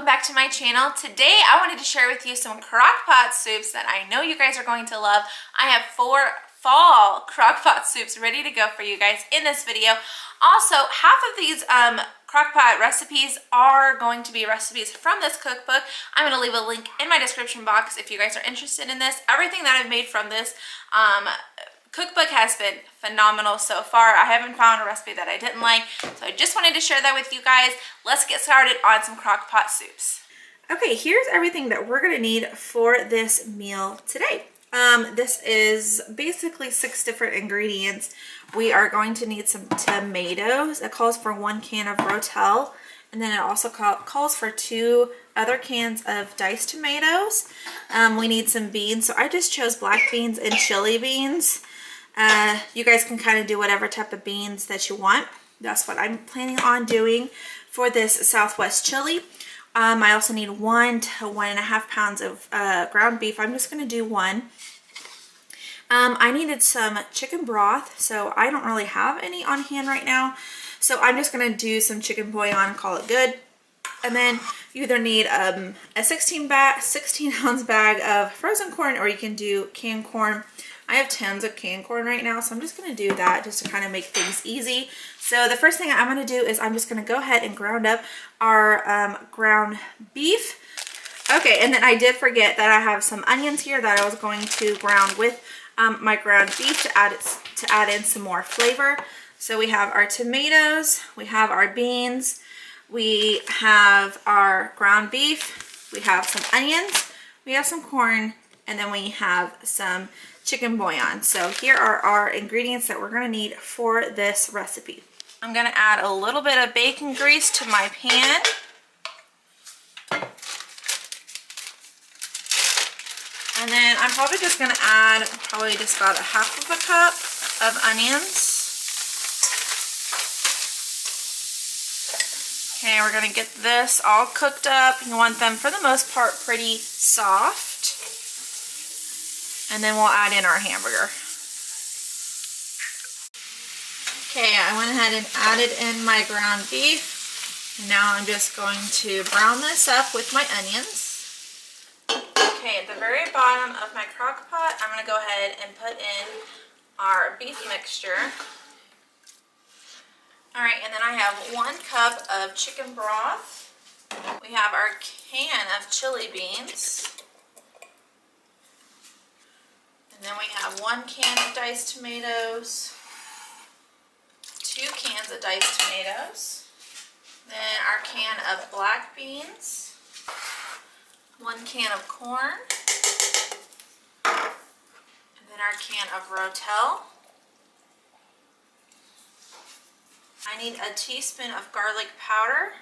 welcome back to my channel. Today I wanted to share with you some Crockpot soups that I know you guys are going to love. I have 4 fall Crockpot soups ready to go for you guys in this video. Also, half of these Crockpot recipes are going to be recipes from this cookbook. I'm going to leave a link in my description box if you guys are interested in this. Everything that I've made from this cookbook has been phenomenal so far. I haven't found a recipe that I didn't like, so I just wanted to share that with you guys. Let's get started on some Crockpot soups. Okay, here's everything that we're gonna need for this meal today. This is basically 6 different ingredients. We are going to need some tomatoes. It calls for 1 can of Rotel, and then it also calls for 2 other cans of diced tomatoes. We need some beans, so I just chose black beans and chili beans. You guys can kind of do whatever type of beans that you want. That's what I'm planning on doing for this Southwest chili. I also need 1 to 1.5 pounds of ground beef. I'm just going to do 1. I needed some chicken broth, so I don't really have any on hand right now. So I'm just going to do some chicken bouillon and call it good. And then you either need a 16 ounce bag of frozen corn, or you can do canned corn. I have tons of canned corn right now, so I'm just going to do that just to kind of make things easy. So the first thing I'm going to do is I'm just going to go ahead and ground up our ground beef. Okay, and then I did forget that I have some onions here that I was going to ground with my ground beef to add in some more flavor. So we have our tomatoes, we have our beans, we have our ground beef, we have some onions, we have some corn, and then we have some chicken bouillon. So here are our ingredients that we're going to need for this recipe. I'm going to add a little bit of bacon grease to my pan. And then I'm probably just going to add just about 1/2 cup of onions. Okay, we're going to get this all cooked up. You want them, for the most part, pretty soft. And then we'll add in our hamburger. Okay, I went ahead and added in my ground beef. And now I'm just going to brown this up with my onions. Okay, at the very bottom of my crock pot, I'm going to go ahead and put in our beef mixture. Alright, and then I have 1 cup of chicken broth. We have our can of chili beans. And then we have 1 can of diced tomatoes, 2 cans of diced tomatoes, then our can of black beans, 1 can of corn, and then our can of Rotel. I need a teaspoon of garlic powder.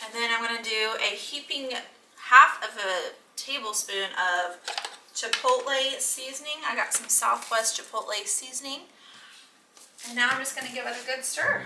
And then I'm going to do a heaping 1/2 tablespoon of Chipotle seasoning. I got some Southwest Chipotle seasoning. And now I'm just going to give it a good stir.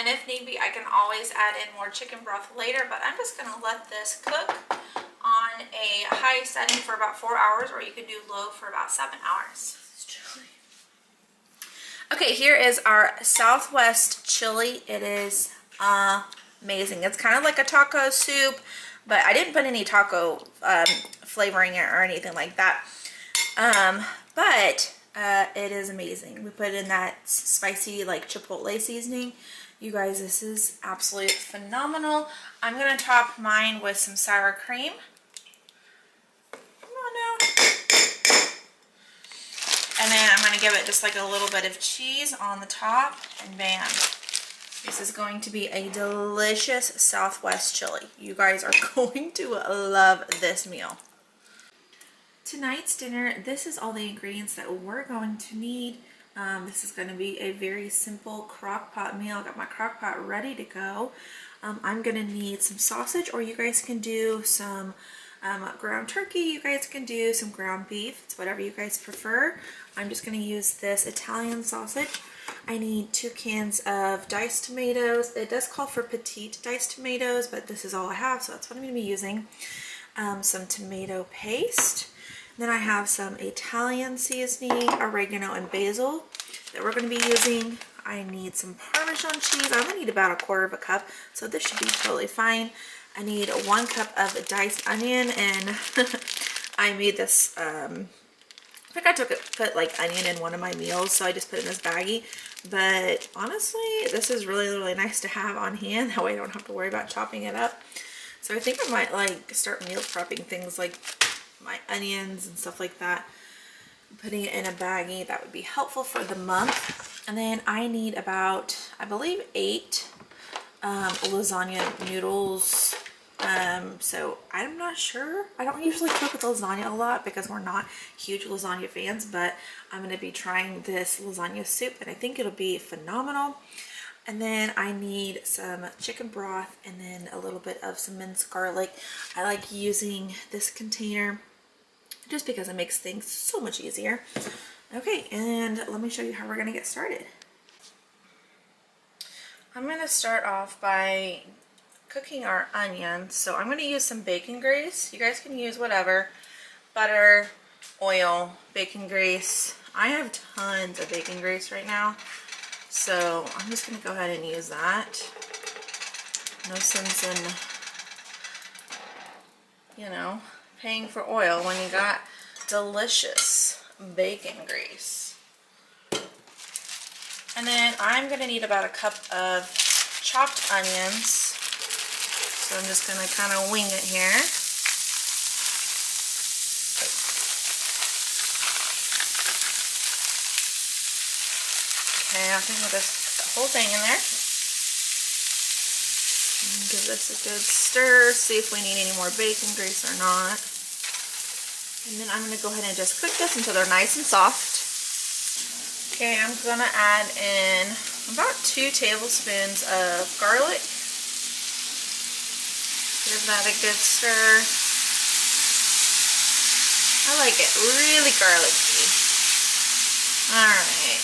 And if need be, I can always add in more chicken broth later, but I'm just going to let this cook on a high setting for about 4 hours, or you can do low for about 7 hours. Okay, here is our Southwest chili. It is amazing. It's kind of like a taco soup, but I didn't put any taco flavoring in it or anything like that. But it is amazing. We put in that spicy like Chipotle seasoning. You guys, this is absolutely phenomenal. I'm going to top mine with some sour cream. Come on now. And then I'm going to give it just like a little bit of cheese on the top, and bam. This is going to be a delicious Southwest chili. You guys are going to love this meal. Tonight's dinner, this is all the ingredients that we're going to need. This is going to be a very simple crock pot meal. I got my crock pot ready to go. I'm going to need some sausage, or you guys can do some ground turkey. You guys can do some ground beef. It's whatever you guys prefer. I'm just going to use this Italian sausage. I need 2 cans of diced tomatoes. It does call for petite diced tomatoes, but this is all I have, so that's what I'm going to be using. Some tomato paste. Then I have some Italian seasoning, oregano, and basil that we're going to be using. I need some Parmesan cheese. I only need about 1/4 cup, so this should be totally fine. I need 1 cup of diced onion, and I made this, I think I put like onion in one of my meals, so I just put it in this baggie. But honestly, this is really, really nice to have on hand. That way I don't have to worry about chopping it up. So I think I might like start meal prepping things like my onions and stuff like that. Putting it in a baggie, that would be helpful for the month. And then I need about, I believe, 8 lasagna noodles. So I'm not sure. I don't usually cook with lasagna a lot because we're not huge lasagna fans, but I'm going to be trying this lasagna soup and I think it'll be phenomenal. And then I need some chicken broth and then a little bit of some minced garlic. I like using this container just because it makes things so much easier. Okay, and let me show you how we're gonna get started. I'm gonna start off by cooking our onions. So I'm gonna use some bacon grease. You guys can use whatever, butter, oil, bacon grease. I have tons of bacon grease right now, so I'm just gonna go ahead and use that. No sense in, you know, paying for oil when you got delicious bacon grease. And then I'm gonna need about 1 cup of chopped onions. So I'm just gonna kind of wing it here. Okay, I think we'll just put the whole thing in there. And give this a good stir, see if we need any more bacon grease or not. And then I'm going to go ahead and just cook this until they're nice and soft. Okay, I'm going to add in about 2 tablespoons of garlic. Give that a good stir. I like it really garlicky. Alright.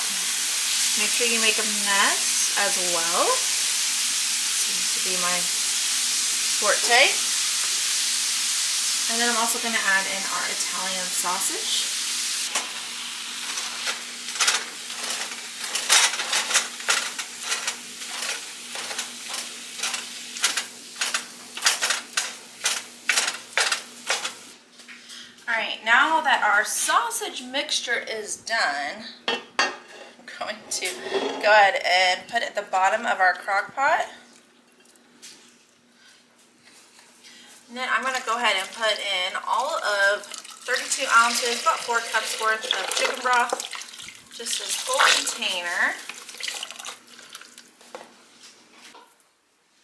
Make sure you make a mess as well. Seems to be my forte. And then I'm also going to add in our Italian sausage. Alright, now that our sausage mixture is done, I'm going to go ahead and put it at the bottom of our crock pot. And then I'm going to go ahead and put in all of 32 ounces, about 4 cups worth of chicken broth, just this full container.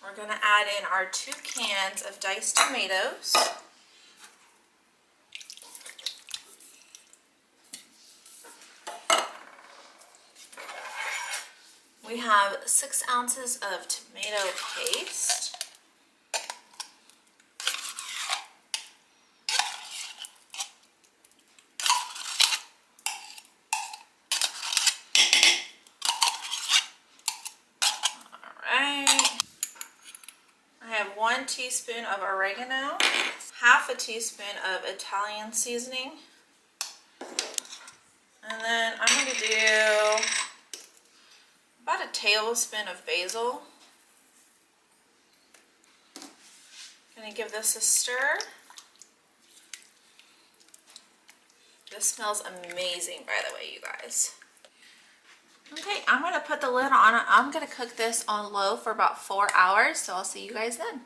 We're going to add in our 2 cans of diced tomatoes. We have 6 ounces of tomato paste. I have 1 teaspoon of oregano, half a teaspoon of Italian seasoning, and then I'm going to do about 1 tablespoon of basil. Going to give this a stir. This smells amazing, by the way, you guys. Okay, I'm going to put the lid on it. I'm going to cook this on low for about 4 hours, so I'll see you guys then.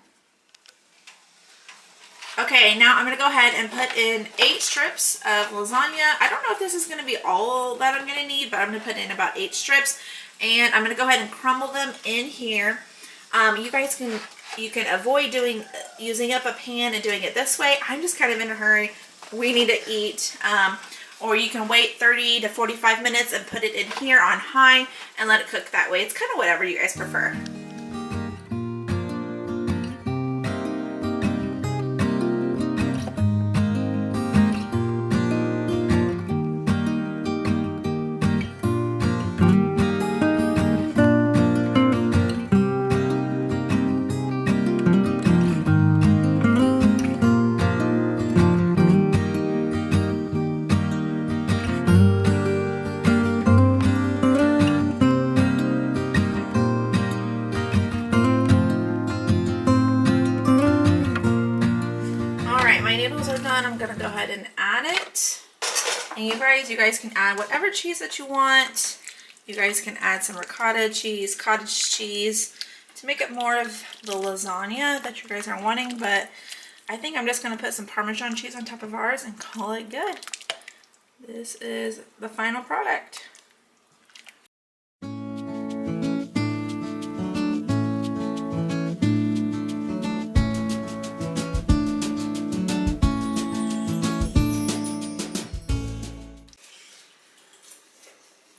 Okay, now I'm going to go ahead and put in 8 strips of lasagna. I don't know if this is going to be all that I'm going to need, but I'm going to put in about 8 strips. And I'm going to go ahead and crumble them in here. You guys can avoid using up a pan and doing it this way. I'm just kind of in a hurry. We need to eat. Or you can wait 30 to 45 minutes and put it in here on high and let it cook that way. It's kind of whatever you guys prefer. vegetables are done, I'm gonna go ahead and add it. And you guys can add whatever cheese that you want. You guys can add some ricotta cheese, cottage cheese to make it more of the lasagna that you guys are wanting, but I think I'm just gonna put some Parmesan cheese on top of ours and call it good. This is the final product.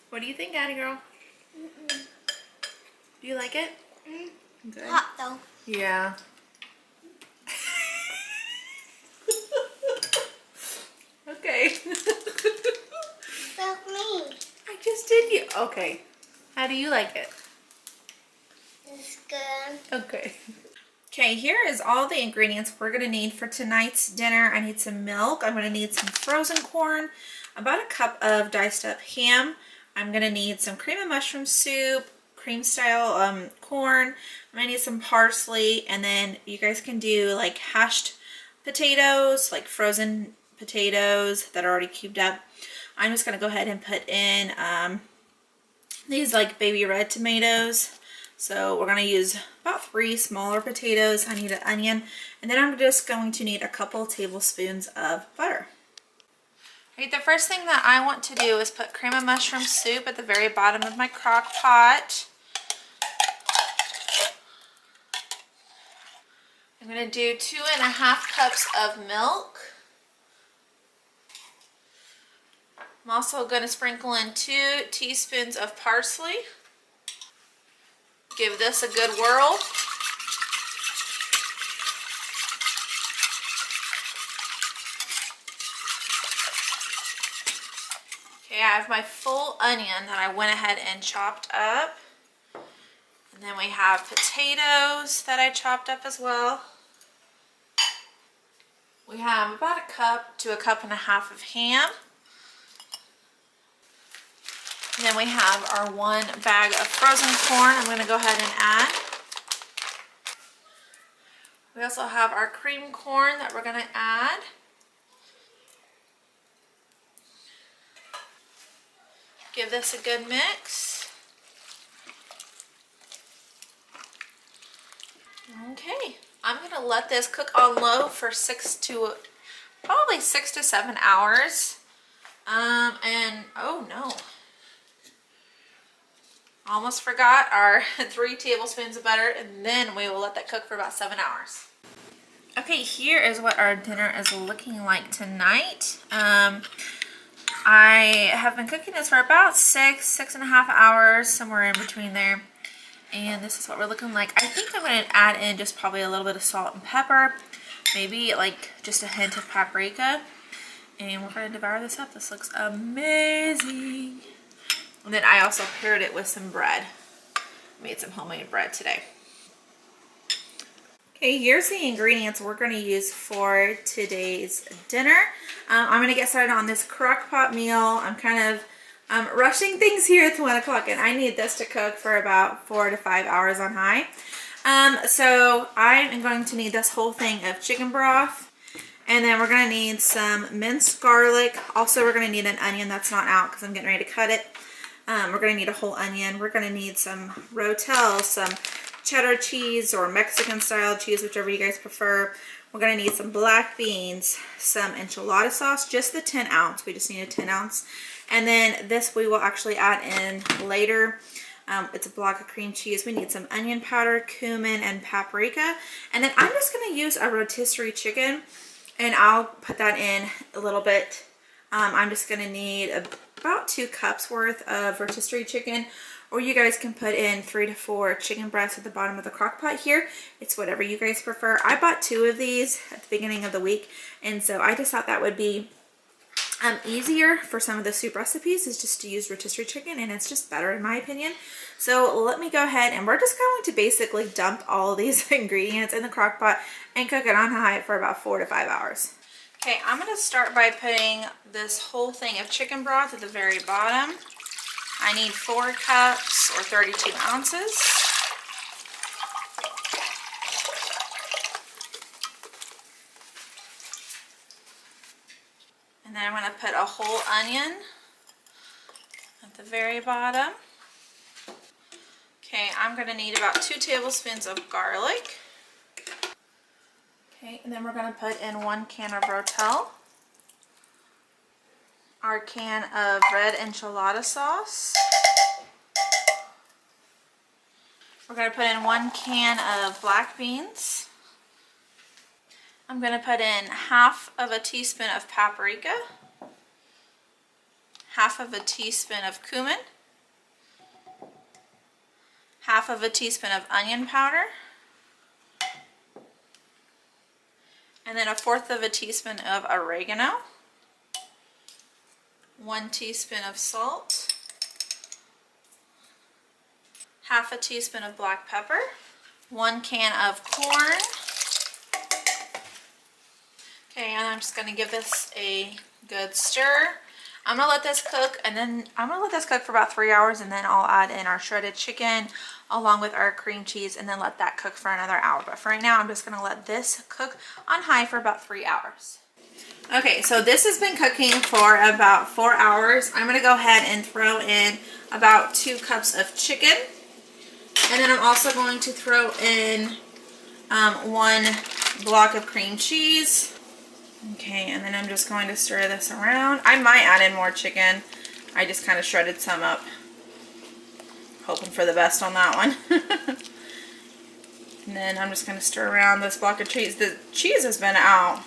What do you think, Addie girl? Do you like it? Good. Hot though. Yeah. Okay. Help me. I just did you. Okay. How do you like it? It's good. Okay. Okay, here is all the ingredients we're going to need for tonight's dinner. I need some milk. I'm going to need some frozen corn, about a cup of diced up ham. I'm going to need some cream and mushroom soup, cream style corn. I'm going to need some parsley, and then you guys can do like hashed potatoes, like frozen potatoes that are already cubed up. I'm just going to go ahead and put in these like baby red tomatoes. So we're going to use about 3 smaller potatoes. I need an onion, and then I'm just going to need a couple tablespoons of butter. Right, the first thing that I want to do is put cream of mushroom soup at the very bottom of my crock pot. I'm going to do 2½ cups of milk. I'm also going to sprinkle in 2 teaspoons of parsley. Give this a good whirl. Okay, I have my full onion that I went ahead and chopped up. And then we have potatoes that I chopped up as well. We have about a cup to a cup and a half of ham. And then we have our 1 bag of frozen corn I'm going to go ahead and add. We also have our cream corn that we're going to add. Give this a good mix. Okay, I'm going to let this cook on low for probably 6 to 7 hours. And oh no. Almost forgot our 3 tablespoons of butter, and then we will let that cook for about 7 hours. Okay, here is what our dinner is looking like tonight. I have been cooking this for about 6.5 hours, somewhere in between there. And this is what we're looking like. I think I'm going to add in just probably a little bit of salt and pepper, maybe like just a hint of paprika. And we're going to devour this up. This looks amazing. And then I also paired it with some bread. Made some homemade bread today. Okay, here's the ingredients we're going to use for today's dinner. I'm going to get started on this crock pot meal. I'm kind of rushing things here at 1 o'clock, and I need this to cook for about 4 to 5 hours on high. So I am going to need this whole thing of chicken broth. And then we're going to need some minced garlic. Also, we're going to need an onion that's not out because I'm getting ready to cut it. We're going to need a whole onion. We're going to need some Rotel, some cheddar cheese or Mexican style cheese, whichever you guys prefer. We're going to need some black beans, some enchilada sauce, just the 10 ounce. We just need a 10 ounce. And then this we will actually add in later. It's a block of cream cheese. We need some onion powder, cumin, and paprika. And then I'm just going to use a rotisserie chicken, and I'll put that in a little bit. I'm just going to need about 2 cups worth of rotisserie chicken, or you guys can put in 3 to 4 chicken breasts at the bottom of the crock pot here. It's whatever you guys prefer. I bought 2 of these at the beginning of the week, and so I just thought that would be easier for some of the soup recipes, is just to use rotisserie chicken, and it's just better in my opinion. So let me go ahead, and we're just going to basically dump all of these ingredients in the crock pot and cook it on high for about 4 to 5 hours. Okay, I'm going to start by putting this whole thing of chicken broth at the very bottom. I need 4 cups or 32 ounces. And then I'm going to put a whole onion at the very bottom. Okay, I'm going to need about 2 tablespoons of garlic. Okay, and then we're going to put in 1 can of Rotel, our can of red enchilada sauce. We're going to put in 1 can of black beans. I'm going to put in half of a teaspoon of paprika, half of a teaspoon of cumin, half of a teaspoon of onion powder, and then 1/4 of a teaspoon of oregano, 1 teaspoon of salt, half a teaspoon of black pepper, 1 can of corn. Okay, and I'm just going to give this a good stir. I'm going to let this cook, and then I'm going to let this cook for about 3 hours, and then I'll add in our shredded chicken along with our cream cheese, and then let that cook for another hour. But for right now, I'm just going to let this cook on high for about 3 hours. Okay, so this has been cooking for about 4 hours. I'm going to go ahead and throw in about 2 cups of chicken. And then I'm also going to throw in 1 block of cream cheese. Okay, and then I'm just going to stir this around. I might add in more chicken. I just kind of shredded some up. Hoping for the best on that one. And then I'm just going to stir around this block of cheese. The cheese has been out.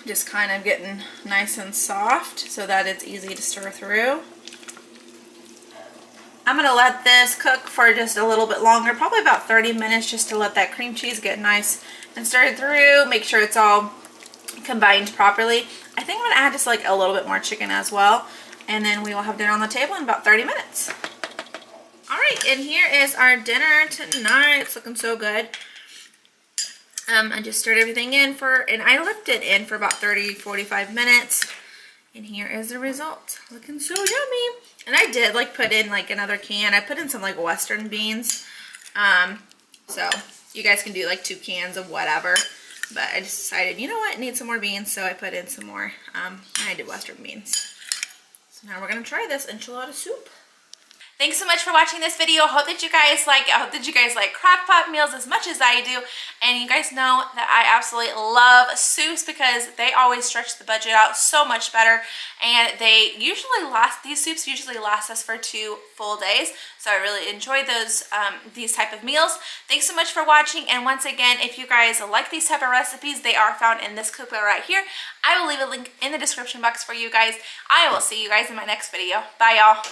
Just kind of getting nice and soft so that it's easy to stir through. I'm going to let this cook for just a little bit longer, probably about 30 minutes, just to let that cream cheese get nice and stirred through. Make sure it's all combined properly. I think I'm going to add just like a little bit more chicken as well. And then we will have dinner on the table in about 30 minutes. Alright, and here is our dinner tonight. It's looking so good. I just stirred everything in and I left it in for about 30-45 minutes. And here is the result. Looking so yummy. And I did like put in like another can. I put in some like Western beans. So you guys can do like 2 cans of whatever. But I just decided, you know what, I need some more beans. So I put in some more. And I did Western beans. So now we're going to try this enchilada soup. Thanks so much for watching this video. Hope that you guys like it. I hope that you guys like Crockpot meals as much as I do. And you guys know that I absolutely love soups because they always stretch the budget out so much better. And they usually last, these soups usually last us for 2 full days. So I really enjoy those, these type of meals. Thanks so much for watching. And once again, if you guys like these type of recipes, they are found in this cookbook right here. I will leave a link in the description box for you guys. I will see you guys in my next video. Bye, y'all.